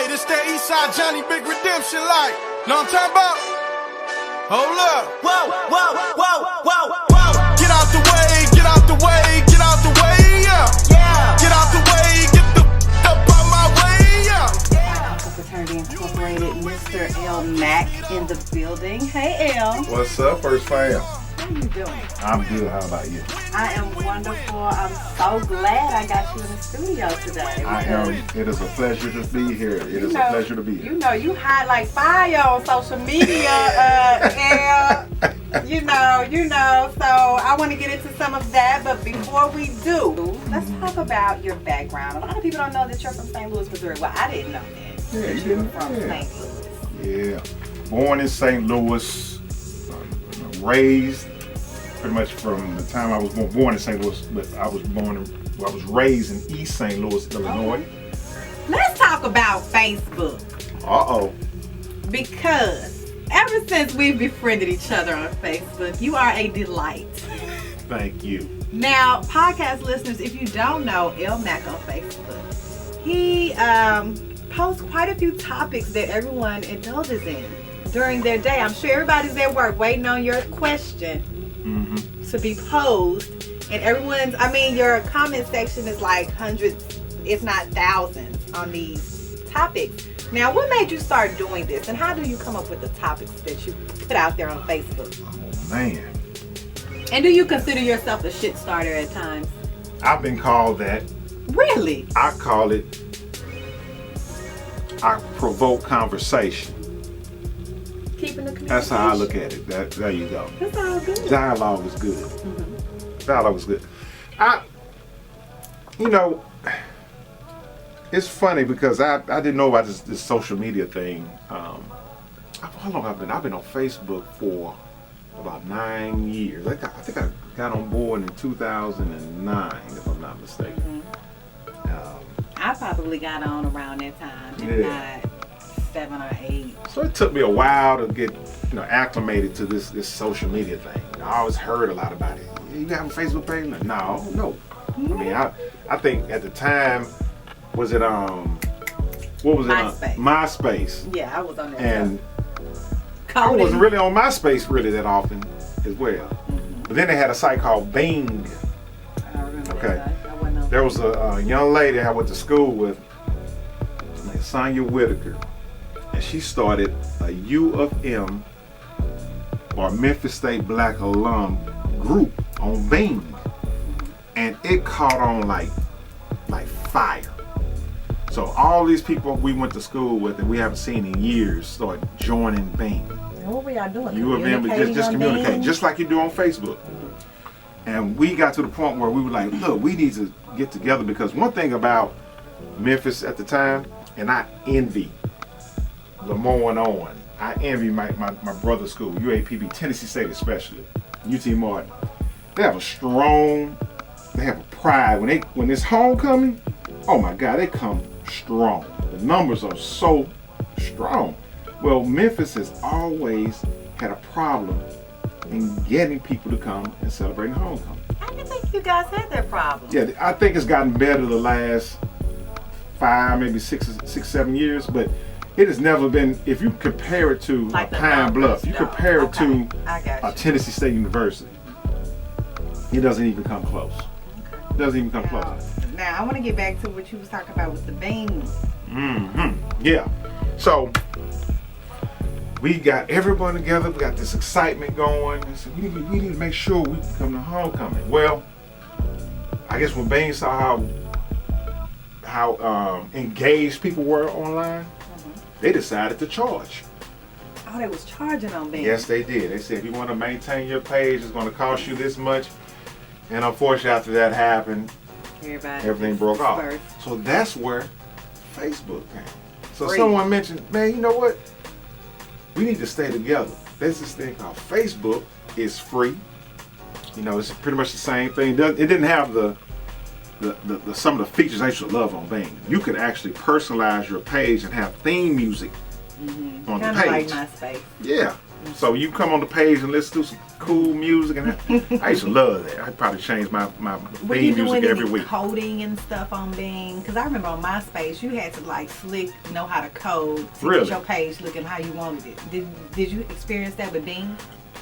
Hey, this that Eastside Johnny Big Redemption like. Know what I'm talking about? Hold up. Whoa, whoa, whoa, whoa, whoa. Get out the way, get out the way, get out the way, yeah. Yeah. Get out the way, get the up out my way, yeah. Alpha Fraternity Incorporated, Mr. L. Mack in the building. Hey, L. What's up, First Fam? How you doing? I'm good. How about you? I am wonderful. I'm so glad I got you in the studio today. I am. It is a pleasure to be here. It is a pleasure to be here. You know, you hide like fire on social media, and you know. So I want to get into some of that, but before we do, let's talk about your background. A lot of people don't know that you're from St. Louis, Missouri. Well, I didn't know that. Yeah, you You were didn't? from Yeah. St. Louis. Yeah. Born in St. Louis, raised pretty much from the time I was born in St. Louis, but I was raised in East St. Louis, Illinois. Let's talk about Facebook, Uh-oh. because ever since we've befriended each other on Facebook, you are a delight. Thank you. Now, podcast listeners, if you don't know L. Mack on Facebook, he posts quite a few topics that everyone indulges in during their day. I'm sure everybody's at work waiting on your question to be posed, and your comment section is like hundreds, if not thousands, on these topics. Now, what made you start doing this, and how do you come up with the topics that you put out there on Facebook? Oh, man. And do you consider yourself a shit starter at times? I've been called that. Really? I call it, I provoke conversation. Keeping the communication. That's how I look at it. There you go. That's all good. Dialogue is good. Dialogue is good. It's funny because I didn't know about this social media thing. How long I've been on Facebook for about 9 years. I think I got on board in 2009, if I'm not mistaken. I probably got on around that time, if not 7 or 8. So it took me a while to get acclimated to this social media thing. I always heard a lot about it. You have a Facebook page? No. I mean, I think at the time, was it what was MySpace. it? MySpace. Yeah, I was on that. And too. I wasn't really on MySpace really that often as well. But then they had a site called Bing. I remember Okay. that. I wasn't on There was a young lady I went to school with, named Sonia Whitaker, and she started a U of M, or Memphis State Black Alum group on Bing, and it caught on like fire. So all these people we went to school with and we haven't seen in years started joining Bing. What were y'all doing? U of M is just on communicating, Bing? just like you do on Facebook. And we got to the point where we were like, look, we need to get together, because one thing about Memphis at the time, and I envy Lemoyne Owen. I envy my brother's school, UAPB, Tennessee State especially, UT Martin. They have a pride. When it's homecoming, oh my God, they come strong. The numbers are so strong. Well, Memphis has always had a problem in getting people to come and celebrating homecoming. I didn't think you guys had that problem. Yeah, I think it's gotten better the last 5, maybe 6, 7 years, but it has never been, if you compare it to Like the Pine numbers, Bluff, you no. compare it Okay, to I got you. Tennessee State University, it doesn't even come close. It doesn't even come close. Now, I want to get back to what you was talking about with the Bing. Yeah. So we got everyone together. We got this excitement going. We said, we need to make sure we can come to homecoming. Well, I guess when Bing saw how engaged people were online, they decided to charge. Oh, they was charging on Bing. Yes, they did. They said, if you want to maintain your page, it's going to cost you this much. And unfortunately, after that happened, everything broke off. So that's where Facebook came. So someone mentioned, man, you know what? We need to stay together. There's this thing called Facebook. It's free. It's pretty much the same thing. It didn't have the some of the features I used to love on Bing. You could actually personalize your page and have theme music on the Kind page. of like MySpace. Yeah. So you come on the page and listen to some cool music, and I used to love that. I probably changed my Were you theme music doing every any week. coding and stuff on Bing? Because I remember on MySpace, you had to like slick know how to code to Really? get your page looking how you wanted it. Did you experience that with Bing?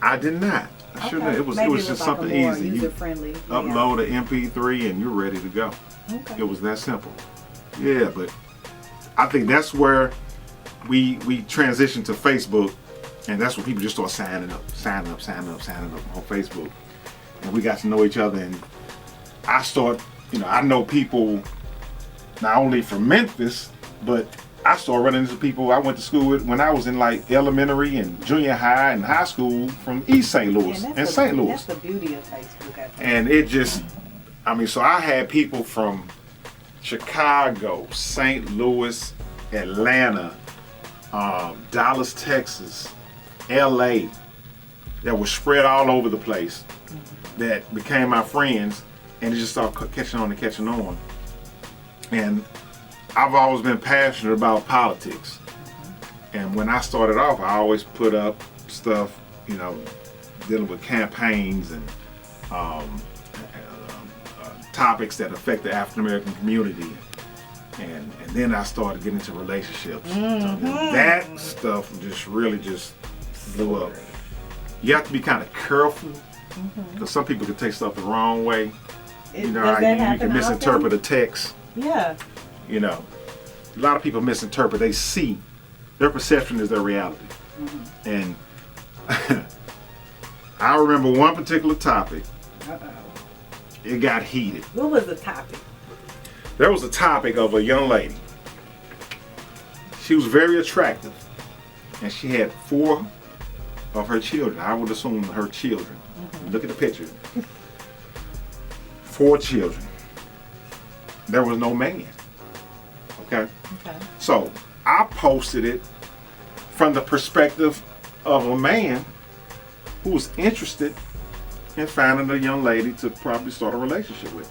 I did not. I shouldn't have. It was Maybe just like something a more easy. You user-friendly. upload an MP3 and you're ready to go. Okay. It was that simple. Yeah, but I think that's where we transitioned to Facebook, and that's when people just start signing up on Facebook, and we got to know each other. And I know people not only from Memphis, but I started running into people I went to school with when I was in like elementary and junior high and high school from East St. Louis and St. Louis. That's the beauty of Facebook, I think. And it just, so I had people from Chicago, St. Louis, Atlanta, Dallas, Texas, LA, that were spread all over the place, that became my friends, and it just started catching on. And I've always been passionate about politics. And when I started off, I always put up stuff, dealing with campaigns and topics that affect the African American community. And then I started getting into relationships. So that stuff really just blew up. You have to be kind of careful, because some people can take stuff the wrong way. Does How that you happen can misinterpret often? a text. Yeah. A lot of people misinterpret. They see, their perception is their reality. And I remember one particular topic. It got heated. What was the topic? There was a topic of a young lady. She was very attractive, and she had 4 of her children. I would assume her children. Look at the picture. 4 children. There was no man. Okay? So I posted it from the perspective of a man who was interested in finding a young lady to probably start a relationship with.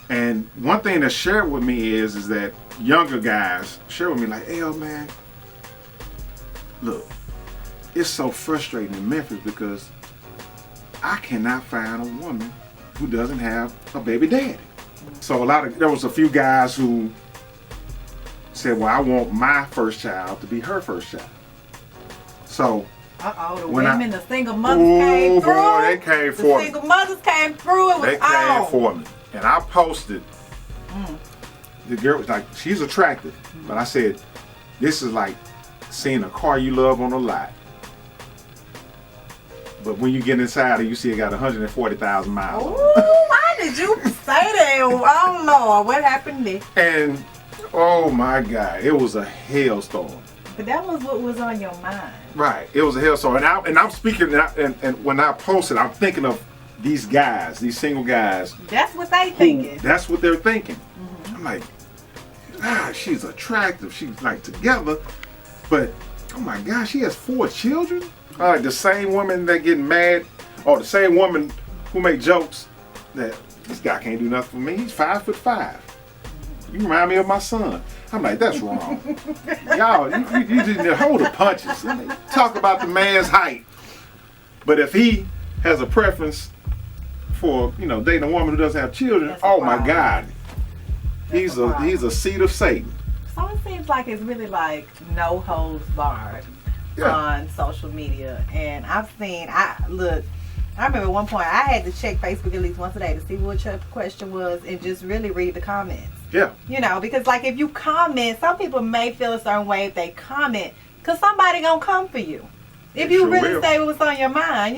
And one thing that's shared with me is that younger guys share with me like, hey, man, look, it's so frustrating in Memphis because I cannot find a woman who doesn't have a baby daddy. So there was a few guys who said, well, I want my first child to be her first child. So the when women, the single mothers came through. Boy, they came for me. The single mothers came through. It was They came for me. And I posted, the girl was like, she's attractive. But I said, this is like seeing a car you love on a lot. But when you get inside it, you see it got 140,000 miles on it. Why did you say that? Oh, Lord, what happened there? And, oh my God, it was a hailstorm. But that was what was on your mind. Right, it was a hailstorm. And I'm speaking, and when I posted, I'm thinking of these guys, these single guys. That's what they thinking. That's what they're thinking. I'm like, she's attractive. She's like together. But, oh my gosh, she has 4 children? The same woman that get mad, or the same woman who make jokes that this guy can't do nothing for me. He's 5'5". You remind me of my son. I'm like, that's wrong. Y'all, you didn't hold the punches. Talk about the man's height. But if he has a preference for, dating a woman who doesn't have children, oh my God. He's a seed of Satan. So it seems like it's really like no holds barred on social media. And I remember at one point I had to check Facebook at least once a day to see what your question was and just really read the comments. Yeah. Because like if you comment, some people may feel a certain way if they comment, because somebody gonna come for you. If you really say what's on your mind,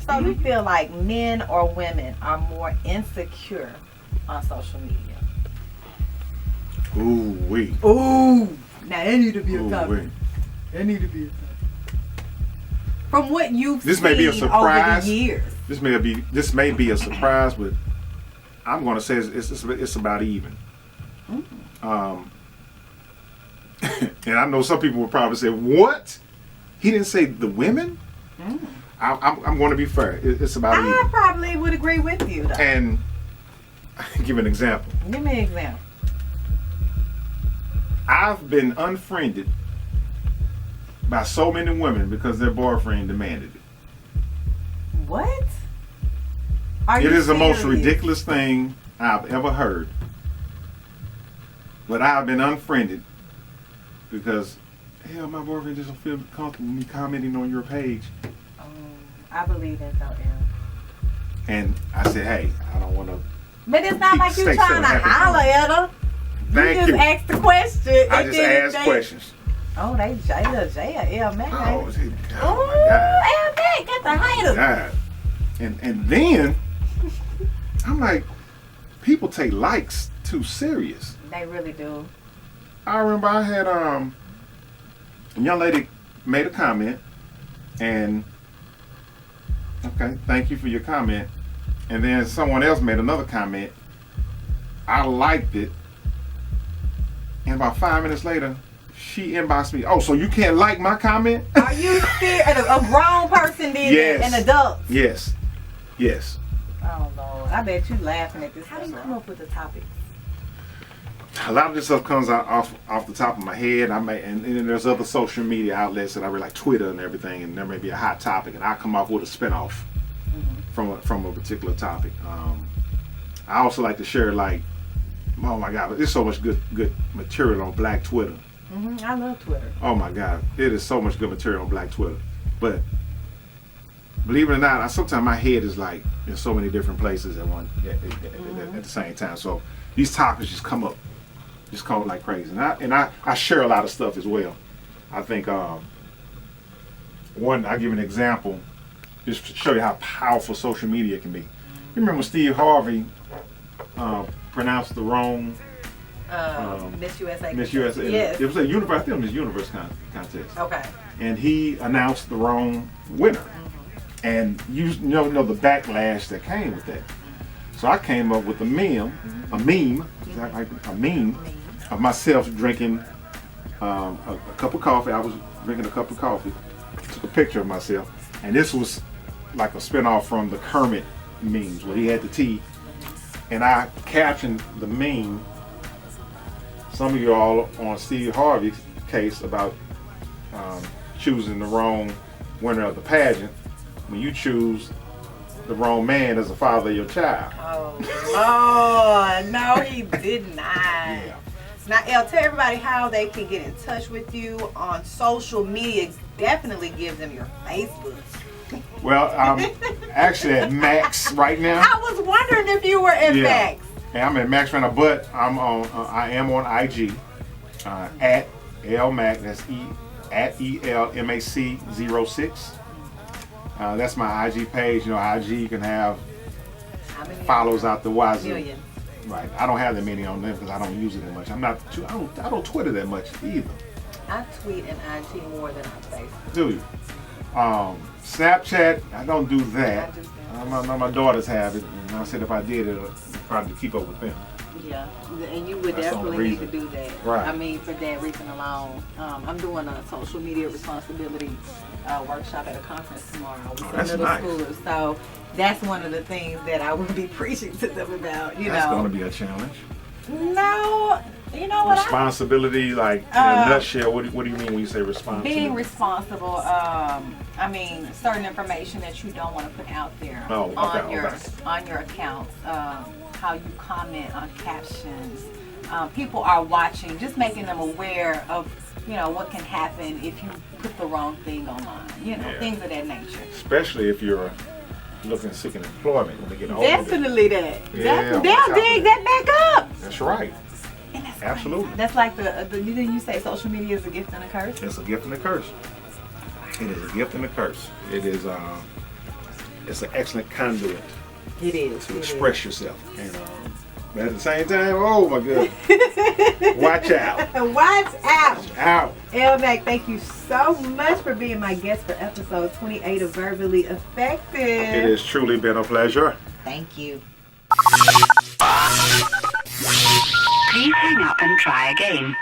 So you feel like men or women are more insecure on social media? Ooh-wee. Ooh. Now that need to be a Ooh-wee. topic. That need to be a topic. From what you've This seen may be a surprise. over the years. This may be a surprise, but I'm going to say it's about even. And I know some people would probably say, "What? He didn't say the women." I'm going to be fair. It's about even. I probably would agree with you, though. And I'll give an example. Give me an example. I've been unfriended by so many women because their boyfriend demanded it. What? Are It you is the most serious? ridiculous thing I've ever heard. But I've been unfriended because, hell, my boyfriend just don't feel comfortable with me commenting on your page. I believe that's out there. And I said, hey, I don't want to. But it's not Keep like you Stacey trying to happy. holler at her. Thank you just you. asked the question. I and just then asked they- questions. Oh, they L Mac. Oh, Oh, my God. L Mac, get the haters. God. And then I'm like, people take likes too serious. They really do. I remember I had a young lady made a comment, and okay, thank you for your comment. And then someone else made another comment. I liked it, and about 5 minutes later, she inboxed me. Oh, so you can't like my comment? Are you serious? A grown person did Yes. it, an adult. Yes, yes. Oh Lord, I bet you laughing at this. How do you come up with the topic? A lot of this stuff comes out off the top of my head. And then there's other social media outlets that I read, like Twitter and everything, and there may be a hot topic, and I come off with a spinoff from a particular topic. I also like to share, like, oh my God, there's so much good material on Black Twitter. I love Twitter. Oh my God, it is so much good material on Black Twitter. But believe it or not, sometimes my head is like in so many different places at the same time. So these topics just come up like crazy. And I share a lot of stuff as well. I think one, I'll give an example just to show you how powerful social media can be. You remember when Steve Harvey pronounced the wrong Miss USA. Miss USA? Yes. It was a universe. I think it was Miss Universe contest. Okay. And he announced the wrong winner. And you know the backlash that came with that. So I came up with a meme of myself drinking a cup of coffee. I was drinking a cup of coffee. Took a picture of myself, and this was like a spinoff from the Kermit memes where he had the tea, and I captioned the meme. Some of you all on Steve Harvey's case about choosing the wrong winner of the pageant. When you choose the wrong man as the father of your child. Oh Lord, no, he did not. Yeah. Now, El, tell everybody how they can get in touch with you on social media. Definitely give them your Facebook. Well, I'm actually at Max right now. I was wondering if you were at Yeah. Max. And I'm at Max right now, but I am on IG at LMAC. That's at ELMAC06. That's my IG page. You know, IG you can have How many follows out the wazoo. million? Right. I don't have that many on there because I don't use it that much. I don't Twitter that much either. I tweet and IG more than I Facebook. Do you? Snapchat, I don't do that. I do My daughters have it, and I said if I did it, I'd probably keep up with them. Yeah, and you would That's the only definitely need to reason. do that. Right. I mean, for that reason alone. I'm doing a social media responsibility workshop at a conference tomorrow with some that's middle nice. schoolers. So that's one of the things that I will be preaching to them about. That's going to be a challenge. No, you know what? Responsibility, like in a nutshell, what do you mean when you say responsibility? Being responsible. I mean, certain information that you don't want to put out there Oh, okay, on your accounts. How you comment on captions. People are watching, just making them aware of, what can happen if you put the wrong thing online. Things of that nature. Especially if you're looking seeking employment when they get older. Definitely that. Yeah, They'll watch out dig for that back up. That's right. And that's Absolutely. crazy. That's like didn't you say social media is a gift and a curse? It's a gift and a curse. It is a gift and a curse. It is it's an excellent conduit It is. to express yourself. And but at the same time, oh my goodness. Watch out. Watch out. Out. Elmac, thank you so much for being my guest for episode 28 of Verbally Effective. It has truly been a pleasure. Thank you. Please hang up and try again.